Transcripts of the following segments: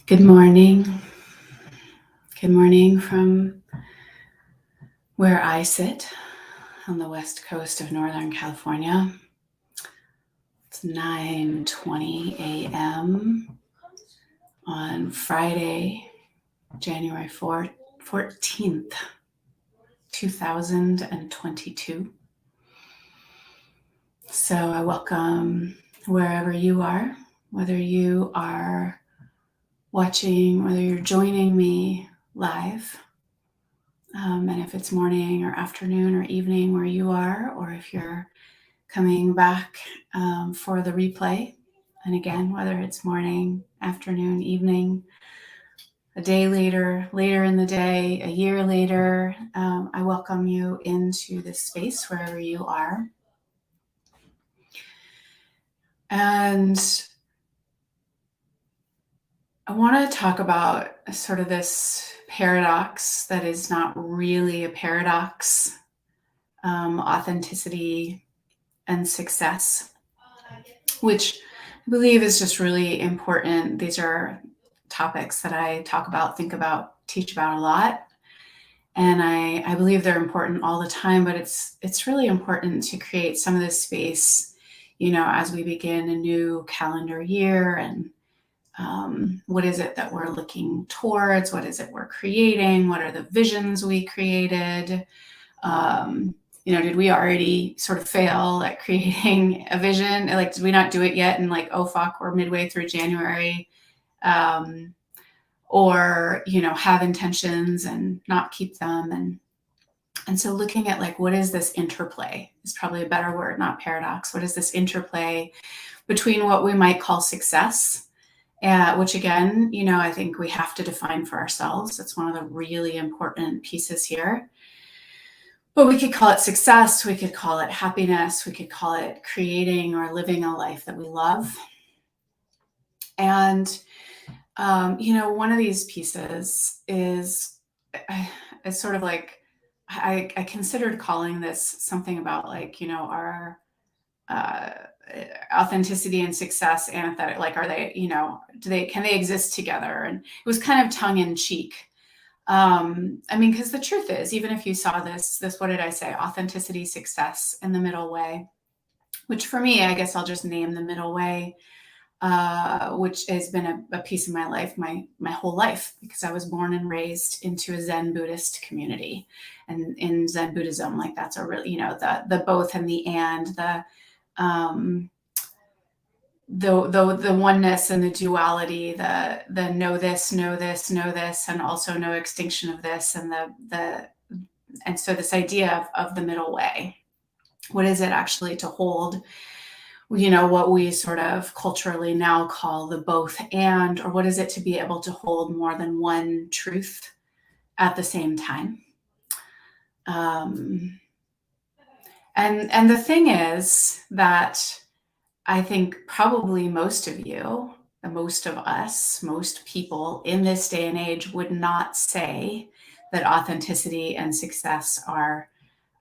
Good morning. Good morning from where I sit on the west coast of Northern California. It's 9:20 a.m. on Friday, January 14th, 2022. So I welcome wherever you are, whether you are watching, whether you're joining me live, and if it's morning or afternoon or evening where you are, or if you're coming back for the replay. And again, whether it's morning, afternoon, evening, a day later in the day, a year later, I welcome you into this space wherever you are. And I want to talk about sort of this paradox that is not really a paradox, authenticity and success, which I believe is just really important. These are topics that I talk about, think about, teach about a lot. And I believe they're important all the time, but it's really important to create some of this space, as we begin a new calendar year. And what is it that we're looking towards? What is it we're creating? What are the visions we created? Did we already sort of fail at creating a vision? Like, did we not do it yet? And like, oh, fuck, we're midway through January. Or, have intentions and not keep them. And so looking at like, what is this interplay is probably a better word, not paradox. What is this interplay between what we might call success, which again, I think we have to define for ourselves. It's one of the really important pieces here. But we could call it success, we could call it happiness, we could call it creating or living a life that we love. And, one of these pieces is sort of like, I considered calling this something about like, our authenticity and success, anesthetic, like, are they, can they exist together? And it was kind of tongue in cheek. Because the truth is, even if you saw this, what did I say? Authenticity, success, and the middle way, which for me, I guess I'll just name the middle way, which has been a piece of my life, my whole life, because I was born and raised into a Zen Buddhist community. And in Zen Buddhism, like that's a really, the both and the and, the oneness and the duality, the know this, and also no extinction of this, and so this idea of the middle way. What is it actually to hold, what we sort of culturally now call the both and, or what is it to be able to hold more than one truth at the same time? And the thing is that I think probably most of you, most of us, most people in this day and age would not say that authenticity and success are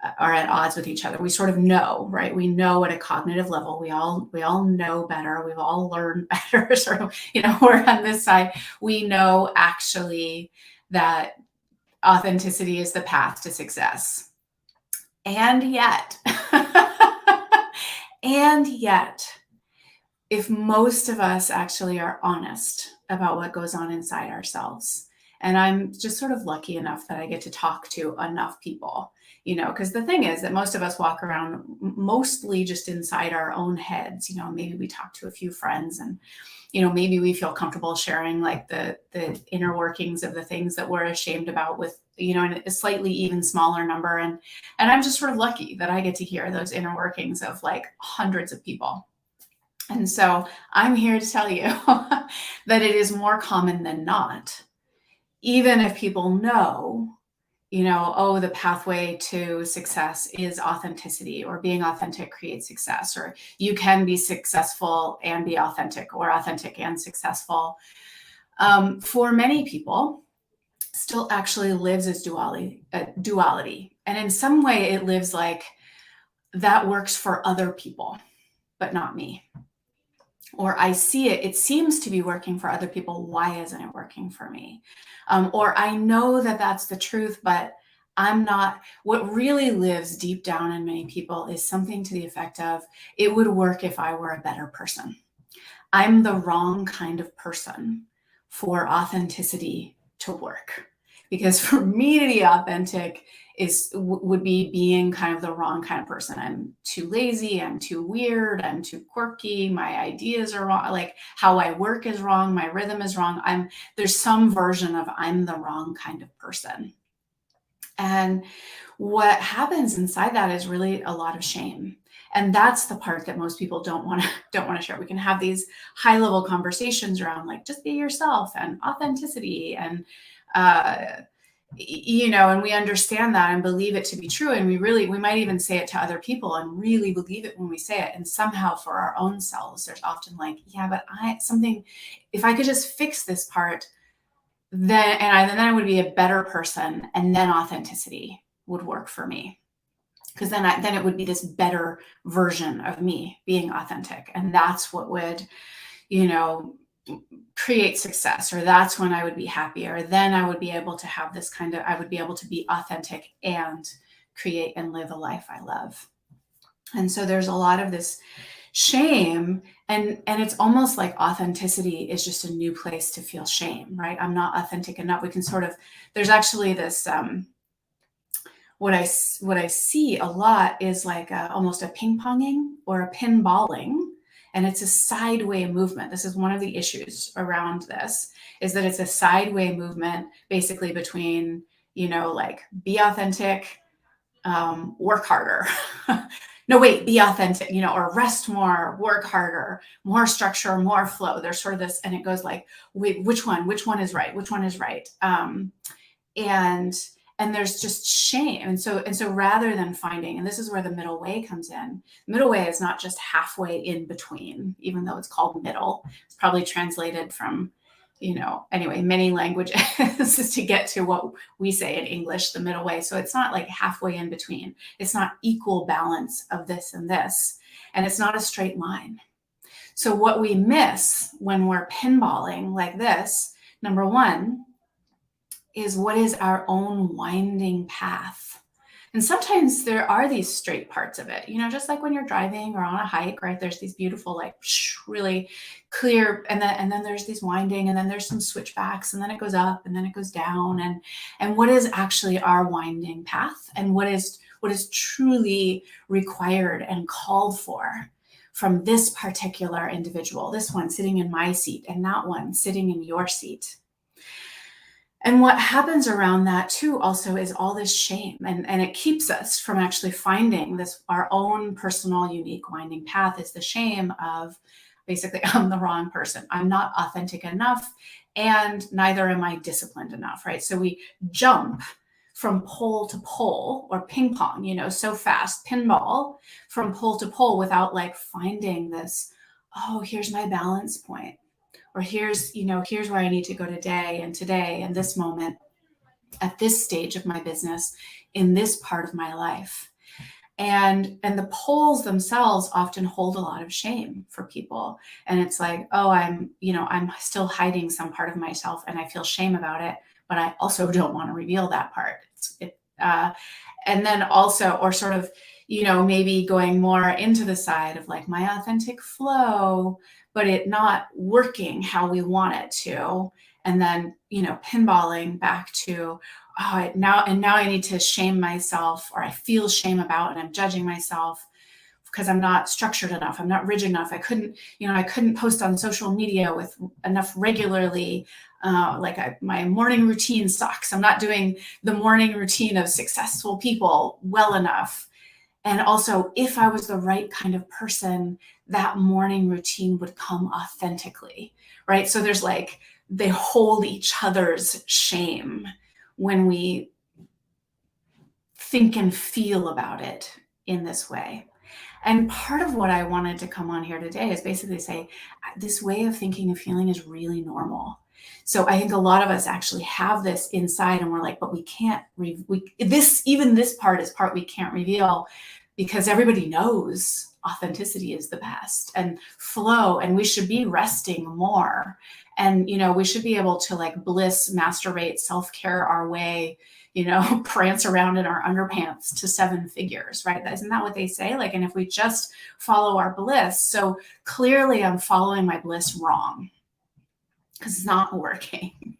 at odds with each other. We sort of know, right? We know at a cognitive level, we all know better. We've all learned better. Sort of, we're on this side. We know actually that authenticity is the path to success. And yet, if most of us actually are honest about what goes on inside ourselves, and I'm just sort of lucky enough that I get to talk to enough people, because the thing is that most of us walk around mostly just inside our own heads. Maybe we talk to a few friends and, maybe we feel comfortable sharing like the inner workings of the things that we're ashamed about with, a slightly even smaller number. And I'm just sort of lucky that I get to hear those inner workings of like hundreds of people. And so I'm here to tell you that it is more common than not, even if people know, the pathway to success is authenticity, or being authentic creates success, or you can be successful and be authentic, or authentic and successful. For many people, still actually lives as duality. And in some way it lives like that works for other people, but not me. or I see it seems to be working for other people. Why isn't it working for me? Or I know that that's the truth, but I'm not. What really lives deep down in many people is something to the effect of, it would work if I were a better person. I'm the wrong kind of person for authenticity to work. Because for me to be authentic would be being kind of the wrong kind of person. I'm too lazy, I'm too weird, I'm too quirky, my ideas are wrong, like how I work is wrong, my rhythm is wrong. There's some version of I'm the wrong kind of person. And what happens inside that is really a lot of shame. And that's the part that most people don't want to share. We can have these high level conversations around like just be yourself and authenticity and and we understand that and believe it to be true, and we might even say it to other people and really believe it when we say it. And somehow for our own selves, there's often like, yeah, but if I could just fix this part, then I would be a better person, and then authenticity would work for me, because then it would be this better version of me being authentic, and that's what would create success, or that's when I would be happy, or then I would be able to have I would be able to be authentic and create and live a life I love. And so there's a lot of this shame, and it's almost like authenticity is just a new place to feel shame, right? I'm not authentic enough. We can there's actually this what I see a lot is like almost a ping ponging or a pinballing, and it's a sideway movement. This is one of the issues around this, is that it's a sideway movement basically between, like be authentic, work harder. No, wait, be authentic, or rest more, work harder, more structure, more flow. There's sort of this, and it goes like, wait, which one is right? Which one is right? And there's just shame. And so rather than finding, and this is where the middle way comes in. Middle way is not just halfway in between, even though it's called middle. It's probably translated from, anyway, many languages to get to what we say in English, the middle way. So it's not like halfway in between. It's not equal balance of this and this. And it's not a straight line. So what we miss when we're pinballing like this, number one, is what is our own winding path. And sometimes there are these straight parts of it, just like when you're driving or on a hike, right? There's these beautiful, like really clear, and then there's these winding, and then there's some switchbacks, and then it goes up, and then it goes down. And what is actually our winding path, and what is truly required and called for from this particular individual, this one sitting in my seat, and that one sitting in your seat. And what happens around that too also is all this shame, and it keeps us from actually finding our own personal unique winding path, is the shame of basically, I'm the wrong person. I'm not authentic enough, and neither am I disciplined enough, right? So we jump from pole to pole, or ping pong, so fast, pinball from pole to pole, without like finding this, oh, here's my balance point. Or here's where I need to go today, and this moment, at this stage of my business, in this part of my life. And the poles themselves often hold a lot of shame for people. And it's like, oh, I'm still hiding some part of myself, and I feel shame about it, but I also don't want to reveal that part. And then also, or sort of, maybe going more into the side of like my authentic flow, but it not working how we want it to. And then, pinballing back to, now I need to shame myself, or I feel shame about, and I'm judging myself because I'm not structured enough. I'm not rigid enough. I couldn't post on social media with enough regularly. My morning routine sucks. I'm not doing the morning routine of successful people well enough. And also, if I was the right kind of person, that morning routine would come authentically, right? So there's like, they hold each other's shame when we think and feel about it in this way. And part of what I wanted to come on here today is basically say, this way of thinking and feeling is really normal. So I think a lot of us actually have this inside, and we're like, but we can't, even this part is part we can't reveal, because everybody knows authenticity is the best and flow, and we should be resting more. And, we should be able to like bliss, masturbate, self-care our way, prance around in our underpants to seven figures, right? Isn't that what they say? Like, and if we just follow our bliss, so clearly I'm following my bliss wrong because it's not working.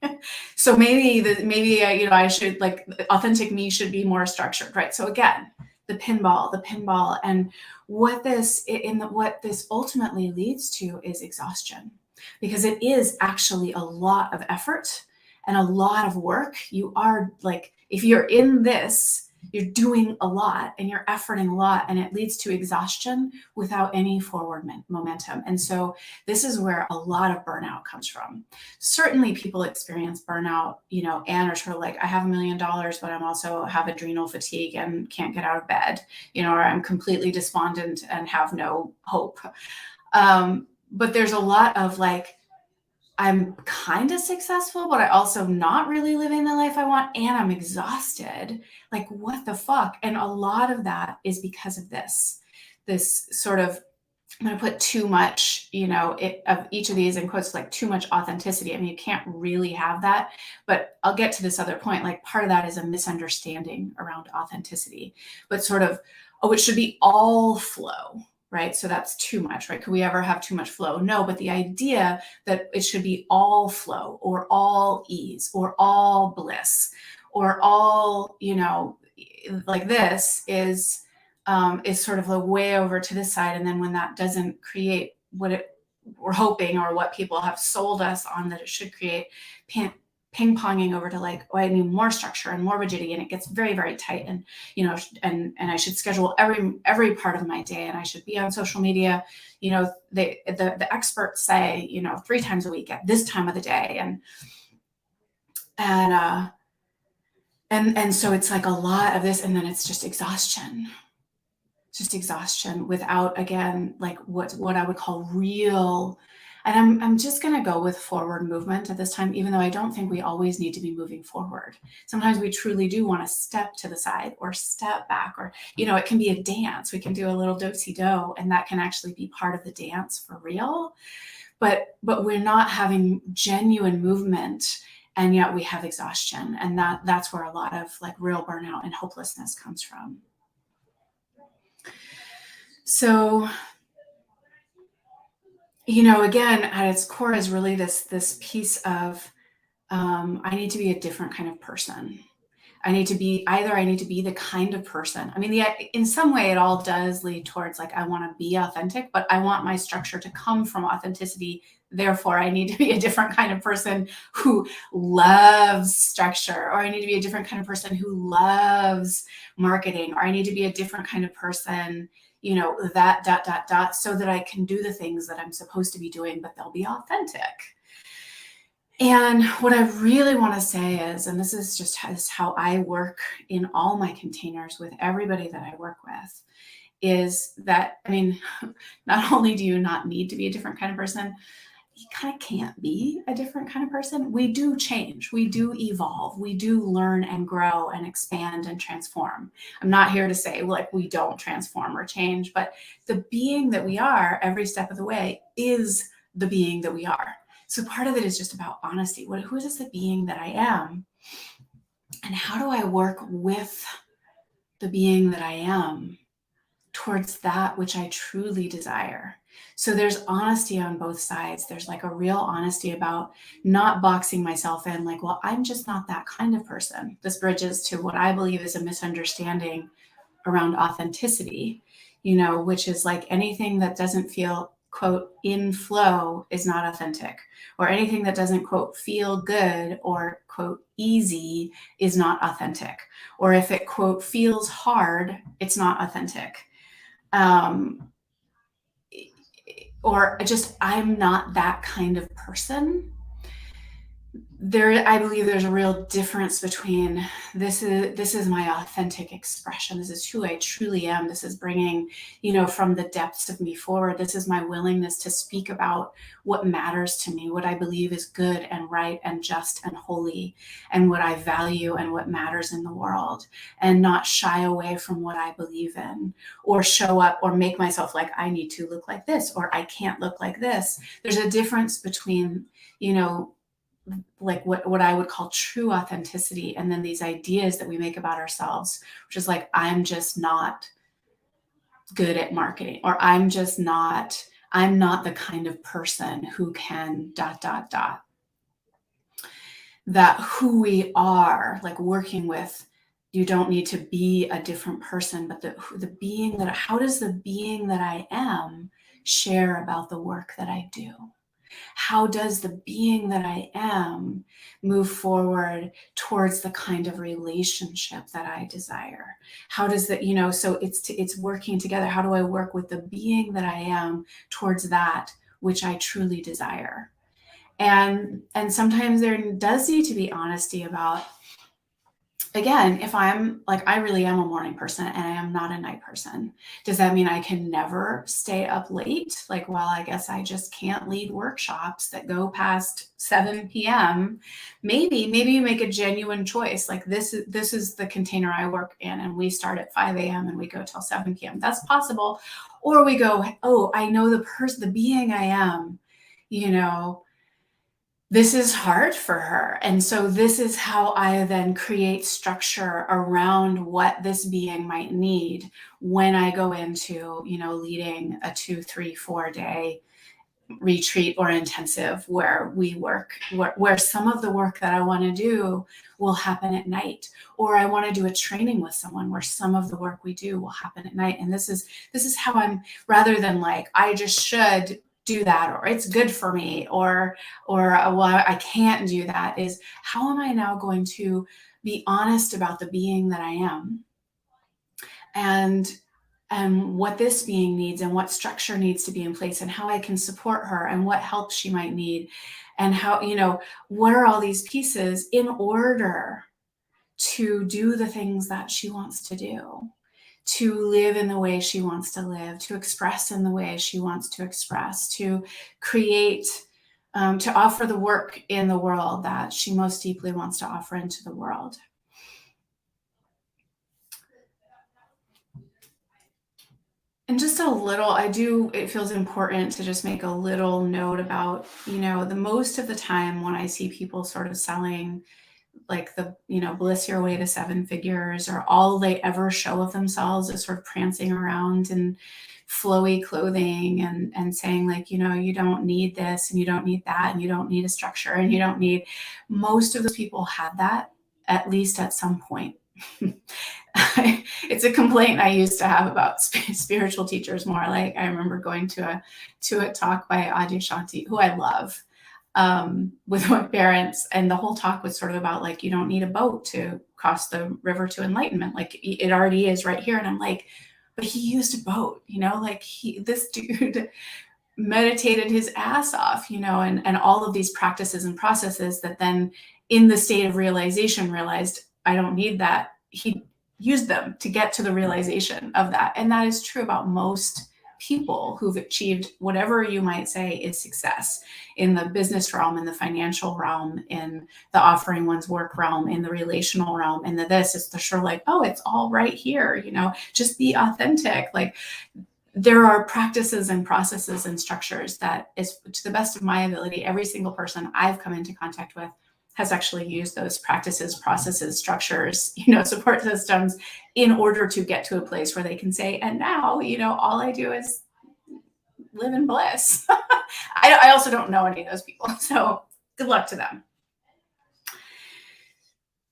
So maybe I should, like, authentic me should be more structured, right? So again, the pinball, and what this ultimately leads to is exhaustion, because it is actually a lot of effort and a lot of work. You are like, if you're in this, you're doing a lot and you're efforting a lot, and it leads to exhaustion without any forward momentum. And so this is where a lot of burnout comes from. Certainly people experience burnout, and are sort of like, I have $1 million, but I'm also have adrenal fatigue and can't get out of bed, or I'm completely despondent and have no hope. But there's a lot of like, I'm kind of successful, but I also not really living the life I want, and I'm exhausted. Like, what the fuck? And a lot of that is because of this sort of, I'm going to put too much, of each of these in quotes, like too much authenticity. I mean, you can't really have that, but I'll get to this other point. Like, part of that is a misunderstanding around authenticity, but sort of, it should be all flow, right? So that's too much, right? Could we ever have too much flow? No, but the idea that it should be all flow or all ease or all bliss or all, like this is sort of a way over to this side. And then when that doesn't create what we're hoping, or what people have sold us on that it should create, ping-ponging over to like, I need more structure and more rigidity, and it gets very, very tight. And, and I should schedule every part of my day, and I should be on social media. The experts say, 3 times a week at this time of the day. And so it's like a lot of this, and then it's just exhaustion. Just exhaustion without, again, like what I would call real. And I'm just going to go with forward movement at this time, even though I don't think we always need to be moving forward. Sometimes we truly do want to step to the side or step back, or, it can be a dance. We can do a little do-si-do, and that can actually be part of the dance for real. But we're not having genuine movement, and yet we have exhaustion. And that's where a lot of like real burnout and hopelessness comes from. So, again, at its core is really this piece of, I need to be a different kind of person. I need to be the kind of person. I mean, in some way it all does lead towards like, I want to be authentic, but I want my structure to come from authenticity. Therefore, I need to be a different kind of person who loves structure, or I need to be a different kind of person who loves marketing, or I need to be a different kind of person, that so that I can do the things that I'm supposed to be doing, but they'll be authentic. And what I really want to say is, and this is just how I work in all my containers with everybody that I work with, is that, I mean, not only do you not need to be a different kind of person, you kind of can't be a different kind of person. We do change, we do evolve, we do learn and grow and expand and transform. I'm not here to say like we don't transform or change, but the being that we are every step of the way is the being that we are. So part of it is just about honesty. Who is the being that I am? And how do I work with the being that I am towards that which I truly desire? So there's honesty on both sides. There's like a real honesty about not boxing myself in like, well, I'm just not that kind of person. This bridges to what I believe is a misunderstanding around authenticity, which is like anything that doesn't feel, quote, in flow is not authentic, or anything that doesn't, quote, feel good or, quote, easy is not authentic. Or if it, quote, feels hard, it's not authentic. Or just, I'm not that kind of person. I believe there's a real difference between this is my authentic expression. This is who I truly am. This is bringing, from the depths of me forward. This is my willingness to speak about what matters to me, what I believe is good and right and just and holy, and what I value and what matters in the world, and not shy away from what I believe in, or show up or make myself like I need to look like this, or I can't look like this. There's a difference between, you know, like what I would call true authenticity, and then these ideas that we make about ourselves, which is like, I'm just not good at marketing, or I'm not the kind of person who can dot dot dot. That who we are, like working with, you don't need to be a different person, but the being that, how does the being that I am share about the work that I do? How does the being that I am move forward towards the kind of relationship that I desire? How does that, so it's working together. How do I work with the being that I am towards that which I truly desire? And sometimes there does need to be honesty about, again, if I'm like, I really am a morning person and I am not a night person. Does that mean I can never stay up late? Like, well, I guess I just can't lead workshops that go past 7 p.m. Maybe you make a genuine choice. Like, this is the container I work in, and we start at 5 a.m. and we go till 7 p.m. That's possible. Or we go, oh, I know the being I am, this is hard for her. And so this is how I then create structure around what this being might need when I go into, leading a 2, 3, 4 day retreat or intensive where we work, where some of the work that I want to do will happen at night, or I want to do a training with someone where some of the work we do will happen at night. And this is how I'm, rather than like, I just should do that, or it's good for me, or well, I can't do that, is how am I now going to be honest about the being that I am, and what this being needs, and what structure needs to be in place, and how I can support her, and what help she might need, and how, what are all these pieces in order to do the things that she wants to do, to live in the way she wants to live, to express in the way she wants to express, to create, to offer the work in the world that she most deeply wants to offer into the world. And just a little, it feels important to just make a little note about, the most of the time when I see people sort of selling like the, bliss your way to 7 figures, or all they ever show of themselves is sort of prancing around in flowy clothing, and saying like, you don't need this and you don't need that, and you don't need a structure, and you don't need, most of those people had that at least at some point. It's a complaint I used to have about spiritual teachers more. Like, I remember going to a talk by Adyashanti, who I love, with my parents, and the whole talk was sort of about like, you don't need a boat to cross the river to enlightenment. Like, it already is right here. And I'm like, but he used a boat, like this dude meditated his ass off, and all of these practices and processes that then in the state of realization realized I don't need that. He used them to get to the realization of that. And that is true about most people who've achieved whatever you might say is success in the business realm, in the financial realm, in the offering one's work realm, in the relational realm, in this. It's the sure like, oh, it's all right here, just be authentic. Like, there are practices and processes and structures that, is to the best of my ability, every single person I've come into contact with has actually used those practices, processes, structures, support systems, in order to get to a place where they can say, and now, all I do is live in bliss. I also don't know any of those people, so good luck to them.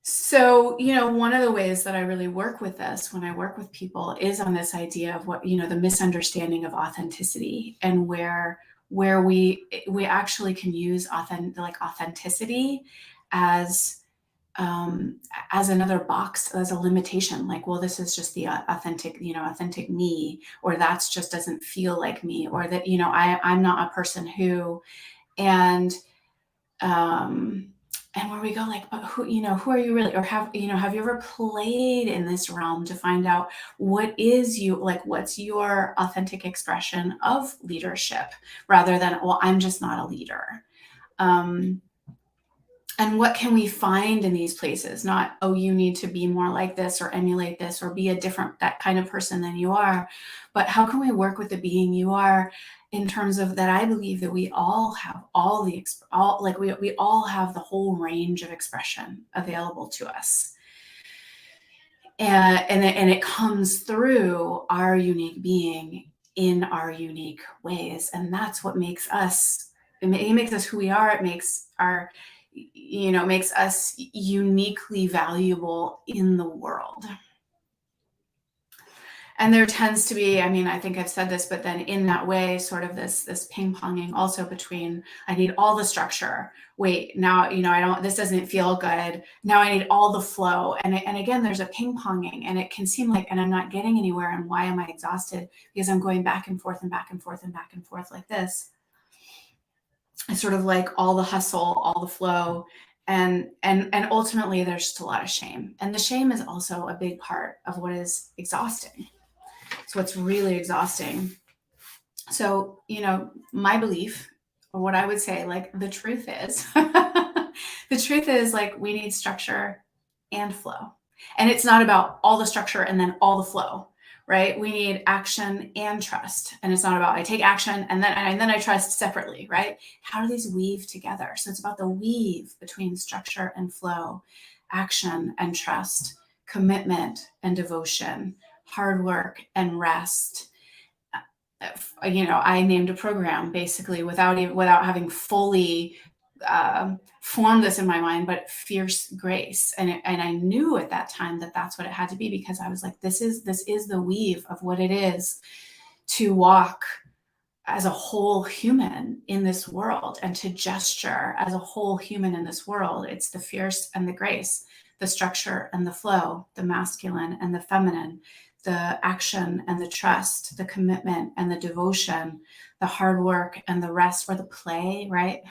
So, one of the ways that I really work with this when I work with people is on this idea of what, the misunderstanding of authenticity, and where we actually can use authenticity as another box, as a limitation. Like, well, this is just the authentic me, or that's just doesn't feel like me, or that, I'm not a person who, and and where we go like, but who are you really? Or have you ever played in this realm to find out what is you, like, what's your authentic expression of leadership, rather than, well, I'm just not a leader. And what can we find in these places? Not, oh, you need to be more like this or emulate this or be a different, that kind of person than you are, but how can we work with the being you are, in terms of that? I believe that we all have we all have the whole range of expression available to us. And it comes through our unique being in our unique ways. And that's what makes us, it makes us who we are. It makes makes us uniquely valuable in the world. And there tends to be, I mean, I think I've said this, but then in that way, sort of this ping-ponging also between, I need all the structure. Wait, now, this doesn't feel good. Now I need all the flow. And again, there's a ping-ponging, and it can seem like, and I'm not getting anywhere. And why am I exhausted? Because I'm going back and forth and back and forth and back and forth like this. It's sort of like all the hustle, all the flow. And ultimately there's just a lot of shame. And the shame is also a big part of what is exhausting. So it's really exhausting. So, my belief, or what I would say, like, the truth is, like, we need structure and flow. And it's not about all the structure and then all the flow, right? We need action and trust. And it's not about, I take action and then I trust separately, right? How do these weave together? So it's about the weave between structure and flow, action and trust, commitment and devotion, hard work and rest. I named a program basically without having fully formed this in my mind, but fierce grace. And I knew at that time that that's what it had to be, because I was like, this is the weave of what it is to walk as a whole human in this world, and to gesture as a whole human in this world. It's the fierce and the grace, the structure and the flow, the masculine and the feminine, the action and the trust, the commitment and the devotion, the hard work and the rest, or the play, right?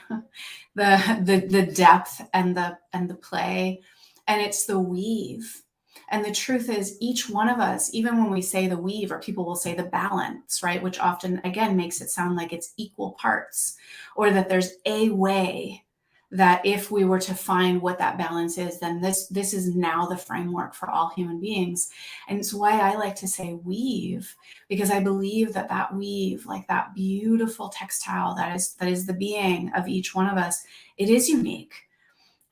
the depth and the play. And it's the weave. And the truth is, each one of us, even when we say the weave, or people will say the balance, right? Which often, again, makes it sound like it's equal parts, or that there's a way that if we were to find what that balance is, then this is now the framework for all human beings. And it's why I like to say weave, because I believe that weave, like that beautiful textile that is the being of each one of us, it is unique.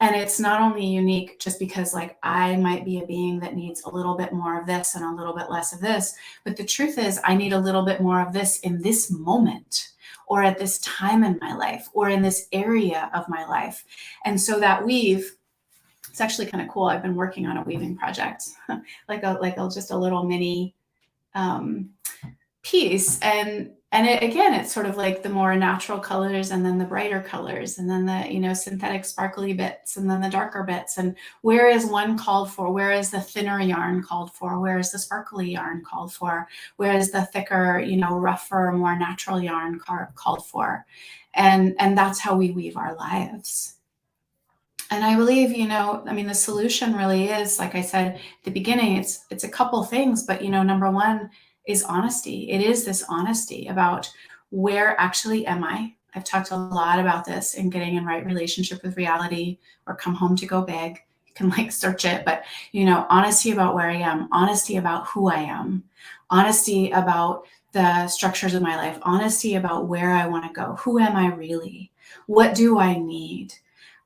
And it's not only unique just because, like, I might be a being that needs a little bit more of this and a little bit less of this, but the truth is I need a little bit more of this in this moment, or at this time in my life, or in this area of my life. And so that weave, it's actually kind of cool. I've been working on a weaving project, just a little mini piece. And it's sort of like the more natural colors, and then the brighter colors, and then the, synthetic sparkly bits, and then the darker bits. And where is one called for? Where is the thinner yarn called for? Where is the sparkly yarn called for? Where is the thicker, rougher, more natural yarn called for? And that's how we weave our lives. And I believe, the solution really is, like I said at the beginning, it's a couple things, but, number one is honesty. It is this honesty about, where actually am I? I've talked a lot about this in Getting in Right Relationship with Reality, or Come Home to Go Big. You can search it, but, honesty about where I am, honesty about who I am, honesty about the structures of my life, honesty about where I want to go. Who am I really? What do I need?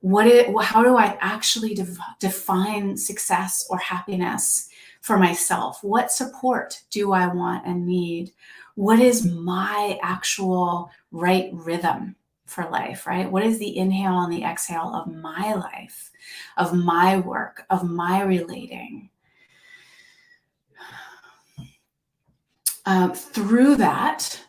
How do I actually define success or happiness for myself? What support do I want and need? What is my actual right rhythm for life, right? What is the inhale and the exhale of my life, of my work, of my relating? Through that,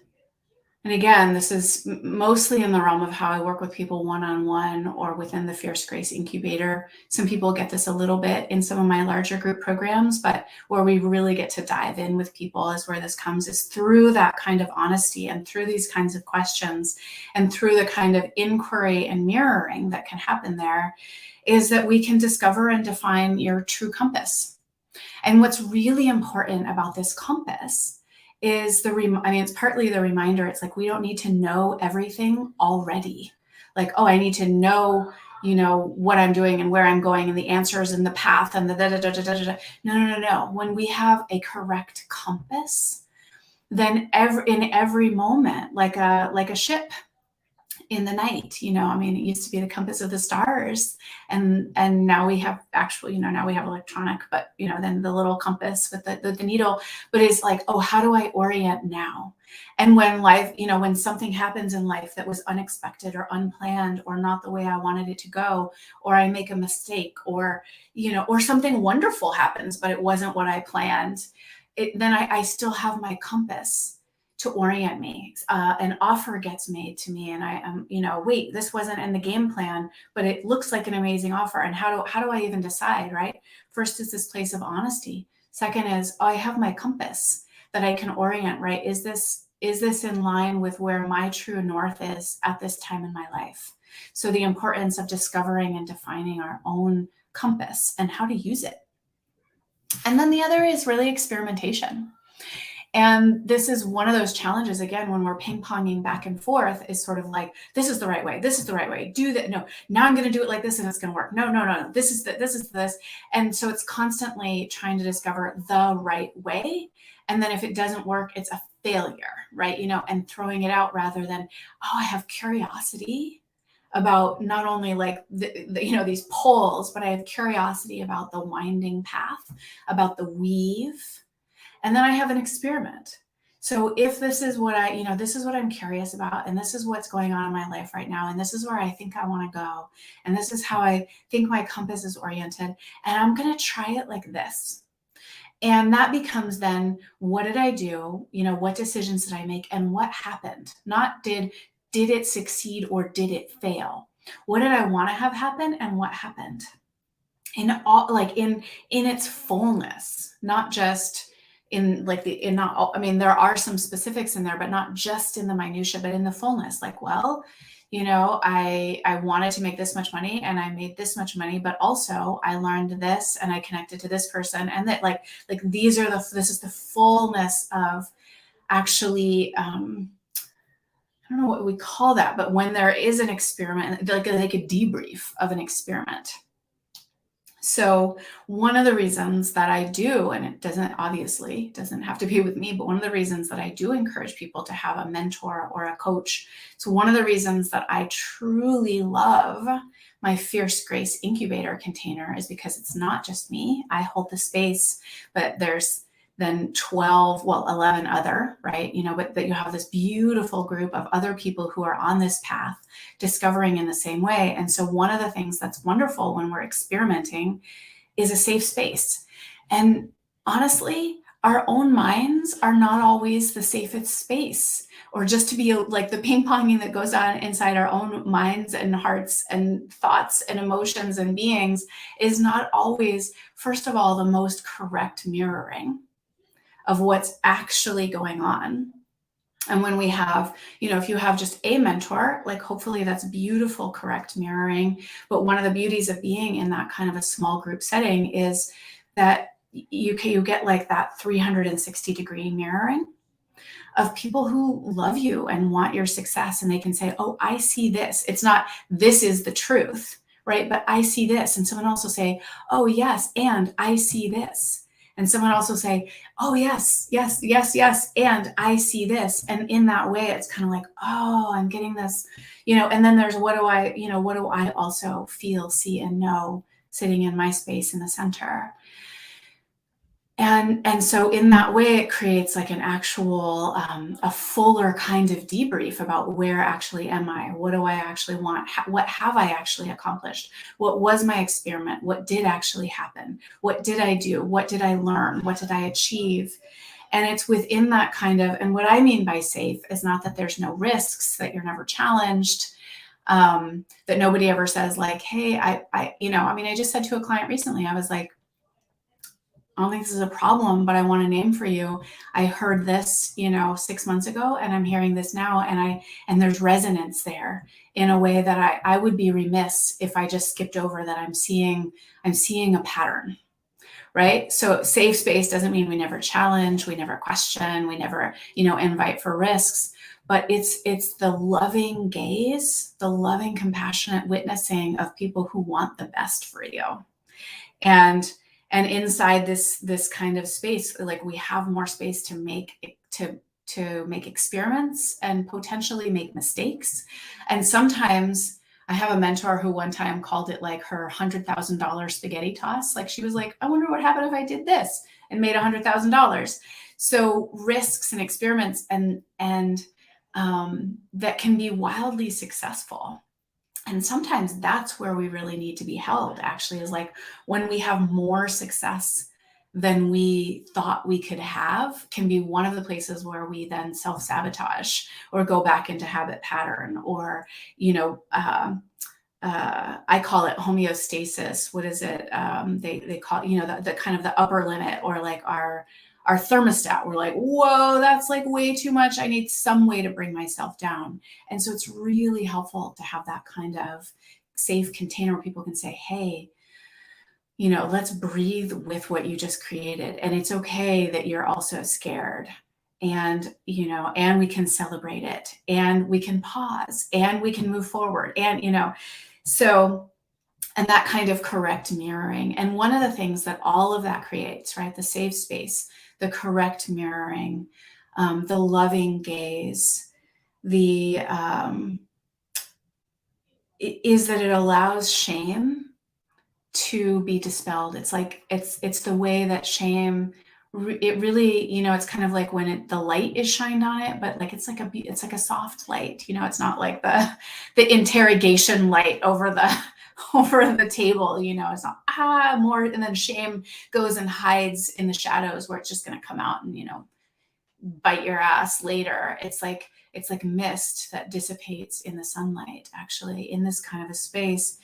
And again, this is mostly in the realm of how I work with people one-on-one or within the Fierce Grace Incubator. Some people get this a little bit in some of my larger group programs, but where we really get to dive in with people is where this comes, is through that kind of honesty and through these kinds of questions and through the kind of inquiry and mirroring that can happen there, is that we can discover and define your true compass. And what's really important about this compass is it's partly the reminder. It's like, we don't need to know everything already. Like, oh, I need to know, what I'm doing and where I'm going and the answers and the path and the da da da da da da. No. When we have a correct compass, then in every moment, like a ship in the night, it used to be the compass of the stars, and now we have actual, now we have electronic, but then the little compass with the needle, but it's like, oh, how do I orient now? And when life, when something happens in life that was unexpected or unplanned or not the way I wanted it to go, or I make a mistake, or or something wonderful happens but it wasn't what I planned, then I still have my compass to orient me. An offer gets made to me, and I am, wait, this wasn't in the game plan, but it looks like an amazing offer. And how do I even decide, right? First is this place of honesty. Second is, I have my compass that I can orient, right? Is this in line with where my true north is at this time in my life? So the importance of discovering and defining our own compass and how to use it. And then the other is really experimentation. And this is one of those challenges, again, when we're ping-ponging back and forth, is sort of like, this is the right way. This is the right way. Do that. No, now I'm going to do it like this and it's going to work. No. This is this. And so it's constantly trying to discover the right way. And then if it doesn't work, it's a failure, right? And throwing it out rather than, oh, I have curiosity about not only like these poles, but I have curiosity about the winding path, about the weave. And then I have an experiment. So if this is what this is what I'm curious about, and this is what's going on in my life right now, and this is where I think I want to go, and this is how I think my compass is oriented, and I'm going to try it like this. And that becomes then, what did I do? What decisions did I make, and what happened? Not did it succeed or did it fail? What did I want to have happen, and what happened? In all, like in its fullness, not just there are some specifics in there, but not just in the minutia, but in the fullness. Like, well, I wanted to make this much money and I made this much money, but also I learned this and I connected to this person, and that this is the fullness of actually, I don't know what we call that, but when there is an experiment, like a debrief of an experiment. So one of the reasons that I do, and it doesn't have to be with me, but one of the reasons that I do encourage people to have a mentor or a coach. So one of the reasons that I truly love my Fierce Grace Incubator container is because it's not just me. I hold the space, but there's then 11 other, right? But that you have this beautiful group of other people who are on this path, discovering in the same way. And so one of the things that's wonderful when we're experimenting is a safe space. And honestly, our own minds are not always the safest space, or just to be like the ping-ponging that goes on inside our own minds and hearts and thoughts and emotions and beings is not always, first of all, the most correct mirroring of what's actually going on. And when we have, if you have just a mentor, like hopefully that's beautiful, correct mirroring. But one of the beauties of being in that kind of a small group setting is that you get like that 360-degree mirroring of people who love you and want your success. And they can say, oh, I see this. It's not, this is the truth, right? But I see this. And someone else will say, oh, yes, and I see this. And someone also say, oh, yes, and I see this. And in that way, it's kind of like, oh, I'm getting this, and then there's what do I also feel, see, and know sitting in my space in the center. And so in that way, it creates like an actual, a fuller kind of debrief about where actually am I? What do I actually want? What have I actually accomplished? What was my experiment? What did actually happen? What did I do? What did I learn? What did I achieve? And it's within that kind of, and what I mean by safe is not that there's no risks, that you're never challenged, that nobody ever says like, hey, I just said to a client recently, I was like, I don't think this is a problem, but I want a name for you. I heard this, 6 months ago, and I'm hearing this now. And there's resonance there in a way that I would be remiss if I just skipped over that. I'm seeing a pattern, right? So safe space doesn't mean we never challenge, we never question, we never, invite for risks, but it's the loving gaze, the loving, compassionate witnessing of people who want the best for you. And inside this kind of space, like, we have more space to make experiments and potentially make mistakes. And sometimes I have a mentor who one time called it like her $100,000 spaghetti toss. Like, she was like, I wonder what happened if I did this and made $100,000. So risks and experiments and that can be wildly successful. And sometimes that's where we really need to be held, actually, is like when we have more success than we thought we could have, can be one of the places where we then self-sabotage or go back into habit pattern, or, I call it homeostasis. What is it? They call, the kind of the upper limit, or like our thermostat. We're like, whoa, that's like way too much. I need some way to bring myself down. And so it's really helpful to have that kind of safe container where people can say, hey, let's breathe with what you just created. And it's okay that you're also scared. And, and we can celebrate it, and we can pause, and we can move forward. And, so, and that kind of correct mirroring. And one of the things that all of that creates, right? The safe space, the correct mirroring, the loving gaze, is that it allows shame to be dispelled. It's like, it's the way that shame, it really, it's kind of like when the light is shined on it, but like, it's like a soft light, it's not like the interrogation light over the table, it's not more, and then shame goes and hides in the shadows where it's just going to come out and, bite your ass later. It's like mist that dissipates in the sunlight, actually, in this kind of a space.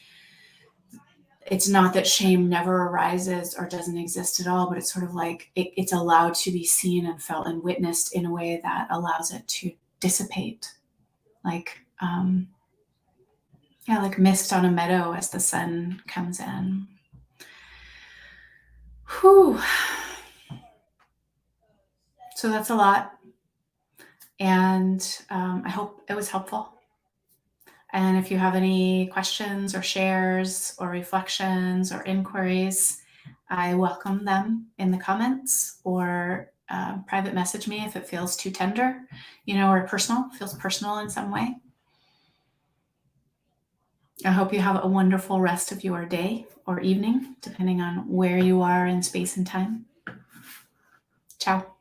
It's not that shame never arises or doesn't exist at all, but it's sort of like it's allowed to be seen and felt and witnessed in a way that allows it to dissipate, like like mist on a meadow as the sun comes in. Whew. So that's a lot, and I hope it was helpful. And if you have any questions or shares or reflections or inquiries, I welcome them in the comments, or private message me if it feels too tender, or feels personal in some way. I hope you have a wonderful rest of your day or evening, depending on where you are in space and time. Ciao.